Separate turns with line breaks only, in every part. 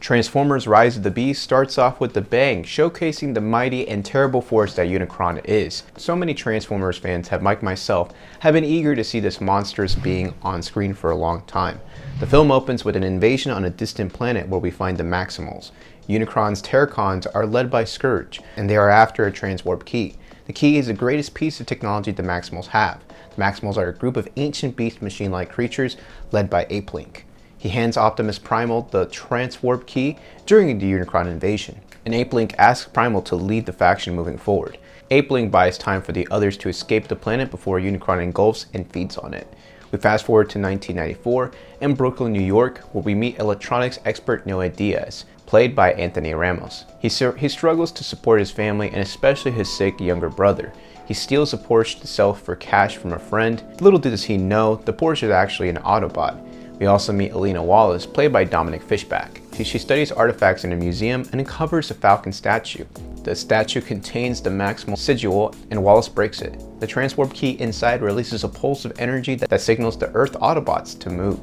Transformers Rise of the Beast starts off with a bang, showcasing the mighty and terrible force that Unicron is. So many Transformers fans, like myself, have been eager to see this monstrous being on screen for a long time. The film opens with an invasion on a distant planet where we find the Maximals. Unicron's terrorcons are led by Scourge, and they are after a transwarp key. The key is the greatest piece of technology the Maximals have. The Maximals are a group of ancient beast machine-like creatures led by Apelinq. He hands Optimus Primal the transwarp key during the Unicron invasion, and Apelinq asks Primal to lead the faction moving forward. Apelinq buys time for the others to escape the planet before Unicron engulfs and feeds on it. We fast forward to 1994 in Brooklyn, New York, where we meet electronics expert Noah Diaz, played by Anthony Ramos. He struggles to support his family and especially his sick younger brother. He steals a Porsche to sell for cash from a friend. Little does he know, the Porsche is actually an Autobot. We also meet Alina Wallace, played by Dominic Fishback. She studies artifacts in a museum and uncovers a Falcon statue. The statue contains the Maximal sigil, and Wallace breaks it. The transwarp key inside releases a pulse of energy that signals the Earth Autobots to move.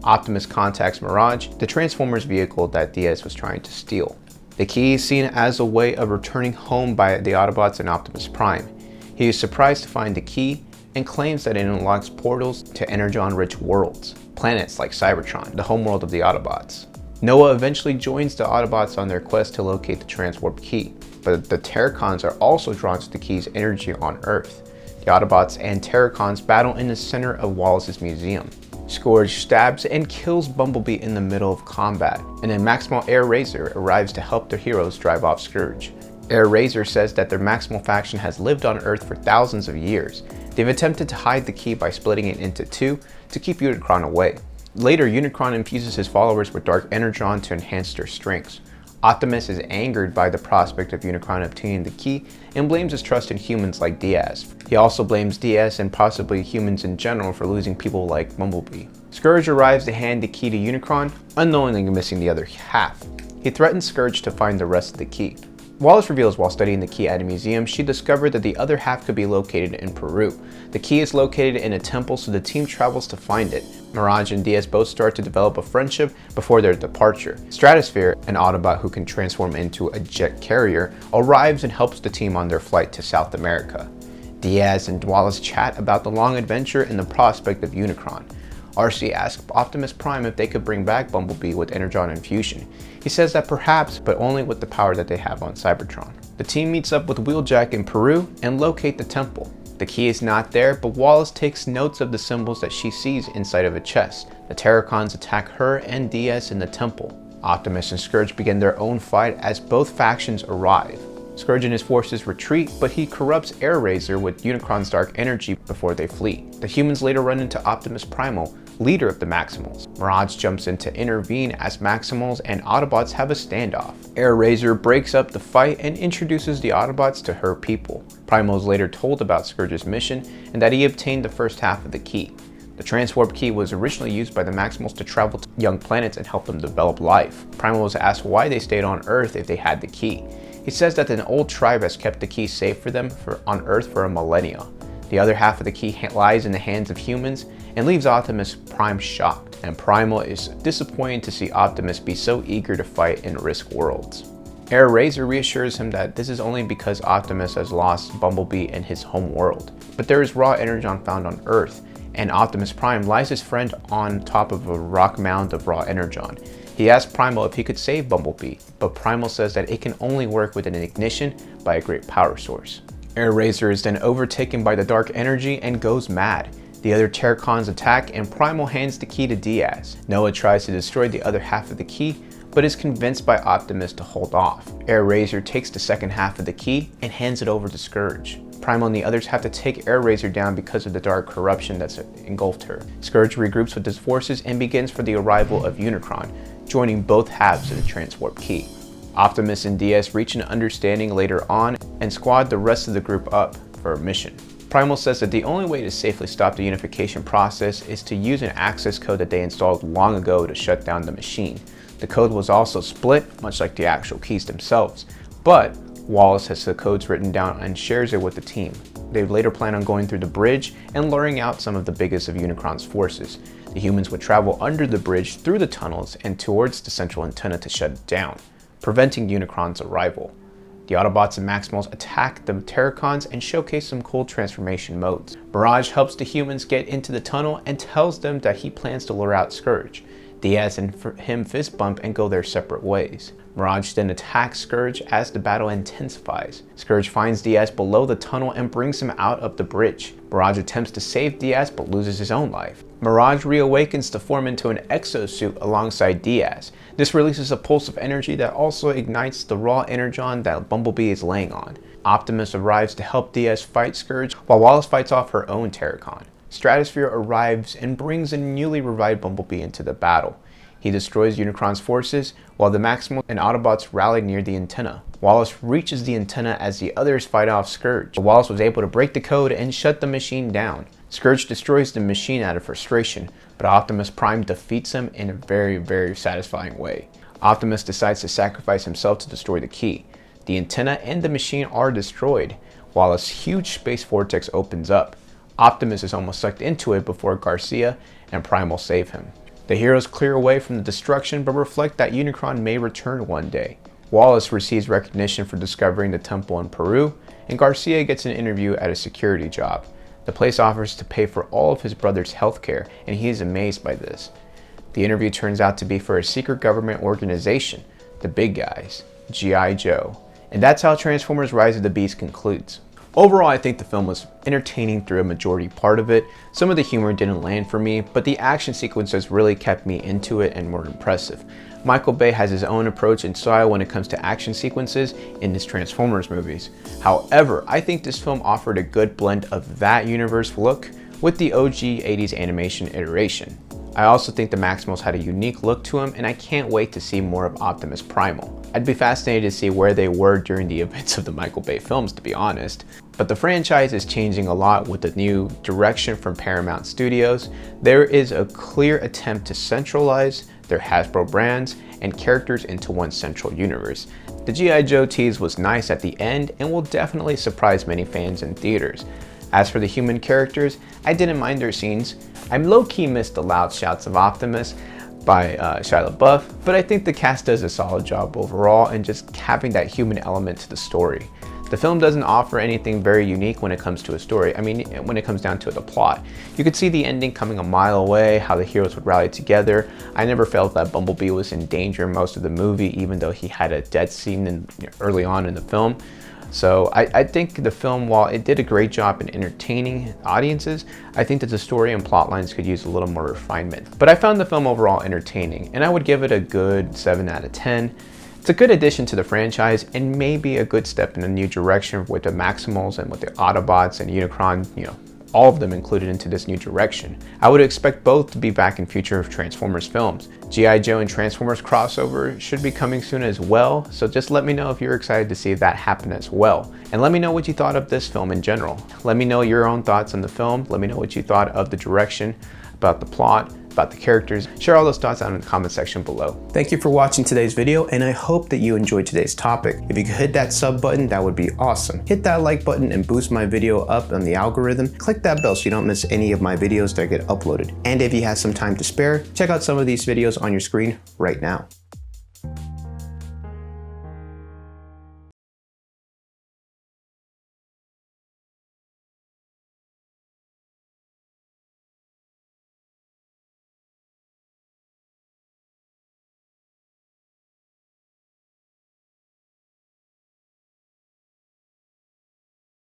Optimus contacts Mirage, the Transformers vehicle that Diaz was trying to steal. The key is seen as a way of returning home by the Autobots and Optimus Prime. He is surprised to find the key and claims that it unlocks portals to energon-rich worlds, planets like Cybertron, the homeworld of the Autobots. Noah eventually joins the Autobots on their quest to locate the transwarp key, but the terrorcons are also drawn to the key's energy on Earth. The Autobots and terrorcons battle in the center of Wallace's museum. Scourge stabs and kills Bumblebee in the middle of combat, and then Maximal Air Razor arrives to help their heroes drive off Scourge. Air Razor says that their Maximal faction has lived on Earth for thousands of years. They've attempted to hide the key by splitting it into two to keep Unicron away. Later, Unicron infuses his followers with dark energon to enhance their strengths. Optimus is angered by the prospect of Unicron obtaining the key and blames his trust in humans like Diaz. He also blames Diaz and possibly humans in general for losing people like Bumblebee. Scourge arrives to hand the key to Unicron, unknowingly missing the other half. He threatens Scourge to find the rest of the key. Wallace reveals while studying the key at a museum, she discovered that the other half could be located in Peru. The key is located in a temple, so the team travels to find it. Mirage and Diaz both start to develop a friendship before their departure. Stratosphere, an Autobot who can transform into a jet carrier, arrives and helps the team on their flight to South America. Diaz and Wallace chat about the long adventure and the prospect of Unicron. RC asks Optimus Prime if they could bring back Bumblebee with energon infusion. He says that perhaps, but only with the power that they have on Cybertron. The team meets up with Wheeljack in Peru and locate the temple. The key is not there, but Wallace takes notes of the symbols that she sees inside of a chest. The terrorcons attack her and Diaz in the temple. Optimus and Scourge begin their own fight as both factions arrive. Scourge and his forces retreat, but he corrupts Air Razor with Unicron's dark energy before they flee. The humans later run into Optimus Primal, leader of the Maximals. Mirage jumps in to intervene as Maximals and Autobots have a standoff. Air Razor breaks up the fight and introduces the Autobots to her people. Primal is later told about Scourge's mission and that he obtained the first half of the key. The transwarp key was originally used by the Maximals to travel to young planets and help them develop life. Primal was asked why they stayed on Earth if they had the key. He says that an old tribe has kept the key safe for them on Earth for a millennia. The other half of the key lies in the hands of humans and leaves Optimus Prime shocked, and Primal is disappointed to see Optimus be so eager to fight and risk worlds. Air Razor reassures him that this is only because Optimus has lost Bumblebee and his home world, but there is raw energon found on Earth, and Optimus Prime lies his friend on top of a rock mound of raw energon. He asks Primal if he could save Bumblebee, but Primal says that it can only work with an ignition by a great power source. Air Razor is then overtaken by the dark energy and goes mad. The other terrorcons attack and Primal hands the key to Diaz. Noah tries to destroy the other half of the key, but is convinced by Optimus to hold off. Air Razor takes the second half of the key and hands it over to Scourge. Primal and the others have to take Air Razor down because of the dark corruption that's engulfed her. Scourge regroups with his forces and begins for the arrival of Unicron, joining both halves of the transwarp key. Optimus and Diaz reach an understanding later on and squad the rest of the group up for a mission. Primal says that the only way to safely stop the unification process is to use an access code that they installed long ago to shut down the machine. The code was also split, much like the actual keys themselves, but Wallace has the codes written down and shares it with the team. They later plan on going through the bridge and luring out some of the biggest of Unicron's forces. The humans would travel under the bridge through the tunnels and towards the central antenna to shut it down, preventing Unicron's arrival. The Autobots and Maximals attack the terrorcons and showcase some cool transformation modes. Mirage helps the humans get into the tunnel and tells them that he plans to lure out Scourge. Diaz and him fist bump and go their separate ways. Mirage then attacks Scourge as the battle intensifies. Scourge finds Diaz below the tunnel and brings him out of the bridge. Mirage attempts to save Diaz but loses his own life. Mirage reawakens to form into an exosuit alongside Diaz. This releases a pulse of energy that also ignites the raw energon that Bumblebee is laying on. Optimus arrives to help Diaz fight Scourge while Wallace fights off her own Terrorcon. Stratosphere arrives and brings a newly revived Bumblebee into the battle. He destroys Unicron's forces while the Maximals and Autobots rally near the antenna. Wallace reaches the antenna as the others fight off Scourge. Wallace was able to break the code and shut the machine down. Scourge destroys the machine out of frustration, but Optimus Prime defeats him in a very satisfying way. Optimus decides to sacrifice himself to destroy the key. The antenna and the machine are destroyed, while a huge space vortex opens up. Optimus is almost sucked into it before Garcia and Primal save him. The heroes clear away from the destruction but reflect that Unicron may return one day. Wallace receives recognition for discovering the temple in Peru, and Garcia gets an interview at a security job. The place offers to pay for all of his brother's healthcare, and he is amazed by this. The interview turns out to be for a secret government organization, the big guys, G.I. Joe. And that's how Transformers Rise of the Beast concludes. Overall, I think the film was entertaining through a majority part of it. Some of the humor didn't land for me, but the action sequences really kept me into it and were impressive. Michael Bay has his own approach and style when it comes to action sequences in his Transformers movies. However, I think this film offered a good blend of that universe look with the OG 80s animation iteration. I also think the Maximals had a unique look to them, and I can't wait to see more of Optimus Primal. I'd be fascinated to see where they were during the events of the Michael Bay films, to be honest. But the franchise is changing a lot with the new direction from Paramount Studios. There is a clear attempt to centralize their Hasbro brands and characters into one central universe. The G.I. Joe tease was nice at the end and will definitely surprise many fans in theaters. As for the human characters, I didn't mind their scenes. I low-key missed the loud shouts of Optimus by Shia LaBeouf, but I think the cast does a solid job overall in just having that human element to the story. The film doesn't offer anything very unique when it comes to a story. I mean, when it comes down to the plot. You could see the ending coming a mile away, how the heroes would rally together. I never felt that Bumblebee was in danger most of the movie, even though he had a death scene early on in the film. So I think the film, while it did a great job in entertaining audiences, I think that the story and plot lines could use a little more refinement. But I found the film overall entertaining, and I would give it a good 7 out of 10. It's a good addition to the franchise and maybe a good step in a new direction with the Maximals and with the Autobots and Unicron, all of them included into this new direction. I would expect both to be back in future Transformers films. G.I. Joe and Transformers crossover should be coming soon as well, so just let me know if you're excited to see that happen as well. And let me know what you thought of this film in general. Let me know your own thoughts on the film. Let me know what you thought of the direction, about the plot, about the characters. Share all those thoughts down in the comment section below. Thank you for watching today's video, and I hope that you enjoyed today's topic. If you could hit that sub button, that would be awesome. Hit that like button and boost my video up on the algorithm. Click that bell so you don't miss any of my videos that get uploaded. And if you have some time to spare, check out some of these videos on your screen right now.